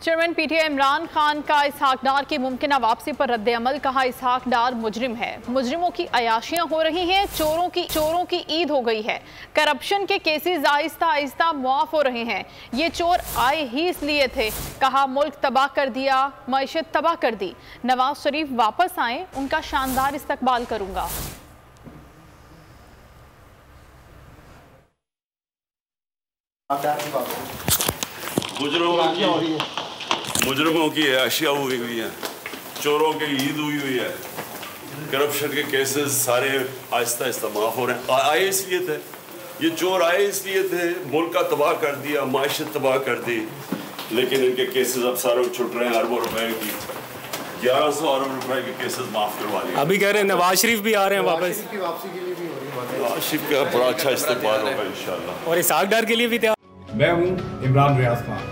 Chairman PTI Imran Khan का इसहाक डार की मुमकिन वापसी पर रद्द अमल। कहा, इसहाक डार मुजरिम है, मुजरिमों की अयाशियां हो रही हैं, चोरों की ईद हो गई है, करप्शन के केसेस आहिस्ता आहिस्ता मुआफ हो रहे हैं। ये चोर आए ही इसलिए थे। कहा, मुल्क तबाह कर दिया, मईशत तबाह कर दी। नवाज शरीफ वापस आए, उनका शानदार इस्तकबाल करूंगा। मुजरिमों की अशिया हुई है, चोरों की ईद हुई है, करप्शन के केसेस सारे आहिस्ता आहिस्ता माफ हो रहे हैं। आए इसलिए थे, ये चोर आए इसलिए थे, मुल्क का तबाह कर दिया, माशत तबाह कर दी, लेकिन इनके केसेस अब सारे छुट रहे हैं। अरबों रुपए की 1100 अरब रुपए के केसेस माफ करवा लिए। अभी कह रहे हैं नवाज शरीफ भी आ रहे हैं वापस, वापसी के लिए भी हो रही है, नवाज शरीफ का बड़ा अच्छा इस्तेमाल होगा इंशाल्लाह, और इसहाक डार के लिए भी तैयार। मैं हूँ इमरान रियाज खान,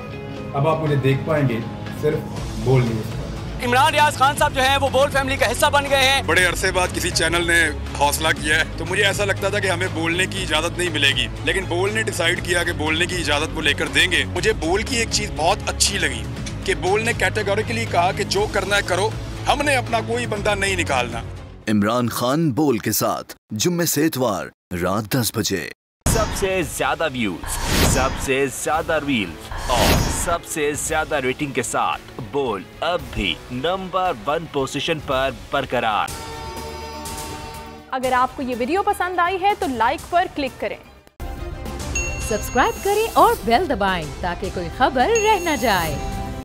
अब आप मुझे देख पाएंगे सिर्फ बोल न्यूज़ पर। इमरान रियाज खान साहब जो हैं वो बोल फैमिली का हिस्सा बन गए हैं। बड़े अरसे बाद किसी चैनल ने हौसला किया है, तो मुझे ऐसा लगता था कि हमें बोलने की इजाजत नहीं मिलेगी, लेकिन बोल ने डिसाइड किया कि बोलने की इजाजत वो लेकर देंगे। मुझे बोल की एक चीज बहुत अच्छी लगी कि बोल ने कैटेगोरिकली कहा कि जो करना है करो, हमने अपना कोई बंदा नहीं निकालना। इमरान खान बोल के साथ जुम्मे से इतवार रात 10 बजे। सबसे ज्यादा व्यूज, सबसे ज्यादा रील्स और सबसे ज्यादा रेटिंग के साथ बोल अब भी नंबर 1 पोजीशन पर बरकरार। अगर आपको ये वीडियो पसंद आई है तो लाइक पर क्लिक करें, सब्सक्राइब करें और बेल दबाएं ताकि कोई खबर रह न जाए।